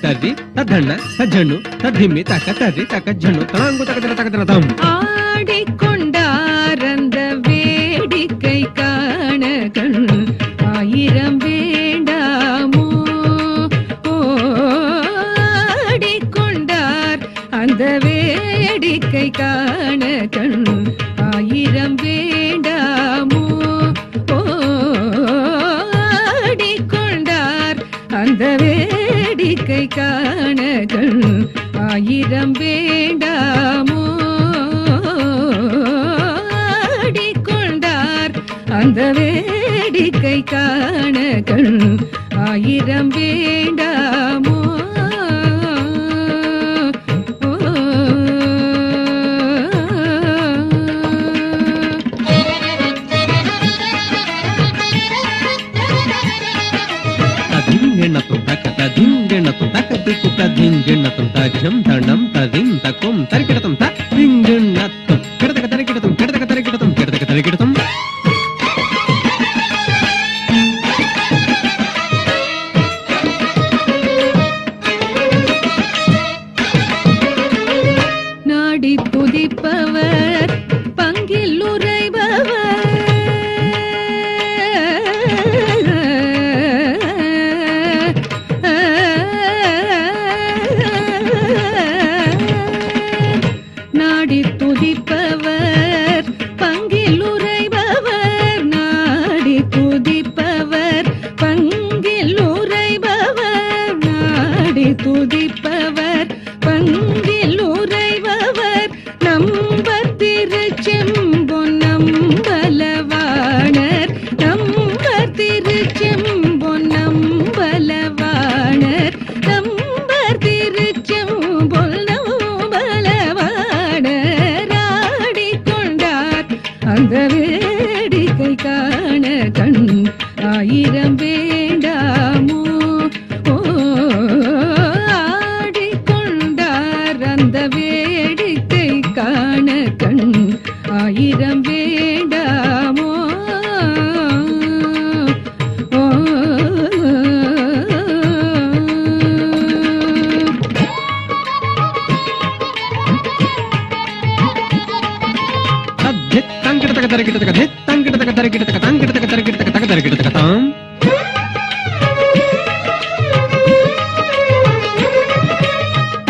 தரி ததண்ண தஜனு ததிமி தக்க தரி தக்க ஜனு தலாங்கு தகதன தகதன தம் ஆடிக்கொண்டார் அந்த வேடிக்கை காண கண் ஆயிரம் வேண்டாமோ ஆடிக்கொண்டார் அந்த வேடிக்கை காண கண் ஆயிரம் வேண்டாமோ ஆடிக்கொண்டார் அந்த வேடிக்கை காண கண் ஆயிரம் வேண்டாமோ ஆடிக்கொண்டார் அந்த வேடிக்கை காண கண் ஆயிரம் வேண்டாமோ தஜம் தணம் ததிம் தக்கும் தரிக்கிடத்தும் தரிங்கிடத்தும் கிடதக தரிக்கிடத்தும் கிடதக தரிக்கிடத்தும் கிடதக தரிக்கிடத்தும் நாடி துதிப்பவர் பங்கில் உறைபவர் நாடி துதிப்பவர் பங்கில் உறைபவர் நாடி துதிப்பவர் பங்கில் உறைபவர் நாடி துதிப்பவர் பங்கில் உறைபவர் நம்பர் திருச்செம்பொன் நம்பலவாணர் நம்பர் திருச்செம்பொன் நம்பலவாணர் நம்பர் திருச்செம்பொன் நம்பலவாணர் ஆடிக்கொண்டார் அந்த வேடிக்கை காண கண் ஆயிரம் வேண்டாமோ ஆடிக்கொண்டார் அந்த வேடிக்கை காண கண் ஆயிரம் வேண்டாமோ தங்கிடத்தக்க தரிக்கிடத்தக்க தங்கிடத்தக்க தரிக்கிடத்தக்க தங்கிடத்தக்க தரிக்கிடத்தக்க தக்க தரிக்கிடத்தக்க தாம்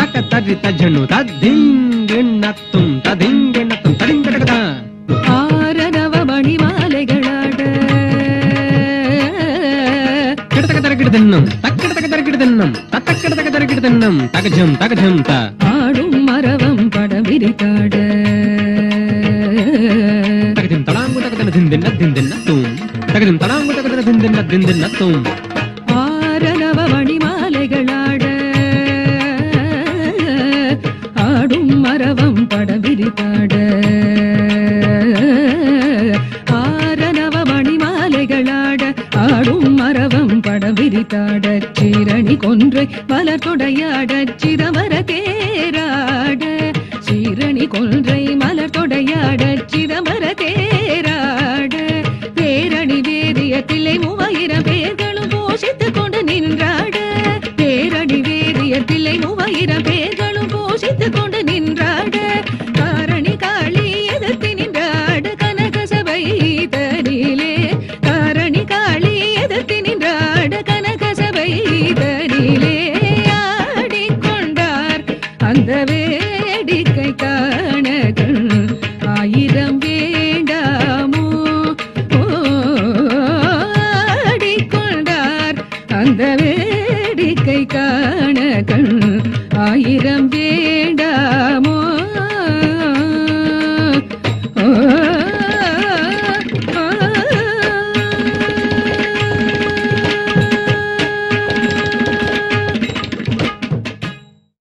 தக்க தரி தஜனு ததிங்கெண்ணத்தும் ததிங்கெண்ணத்தும் தடிங்கடகதா ஆரரவ மணி மாலைகளாட கிடத்தக்க தரிக்கிடதென்னம் தக்கிடத்தக்க தரிக்கிடதென்னம் தத்தக்கிடத்தக்க தரிக்கிடதென்னம் தகஜம் தகஜம் த ஆடும் மரவம் படம் விரித்தாட தகஜம் தலாங்கு தகதன திந்தென்ன திந்தென்னத்தும் தகஜம் தலாங்கு தகதன திந்தென்ன திந்தென்னத்தும் ஆரரவ மணி மாலைகளாட ஆடும் மரவம் படம் விரித்தாட ஆரரவ மணி மாலைகளாட ஆடும் மரவம் படம் விரித்தாட சீரணி கொன்றை மலர் தொடையாட சிரமர தேராட சீரணி கொன்றை மலர் தொடையாட சிதம்பர தேராட பேரணி வேதிய தில்லை 3000 பேர்களும் போஷித்துக் கொண்டு நின்றாட பேரணி வேதிய தில்லை 3000 பேர்களும் போஷித்துக் கொண்டு நின்றாட காரணி காளி எதிர்த்து நின்றாட கனக சபை தனிலே காரணி காளி எதிர்த்து நின்றாட கனக சபை தனிலே ஆடிக்கொண்டார் அந்த வேடிக்கை காண கண் ஆயிரம் வேண்டாமோ ஆடிக்கொண்டார் அந்த வேடிக்கை காண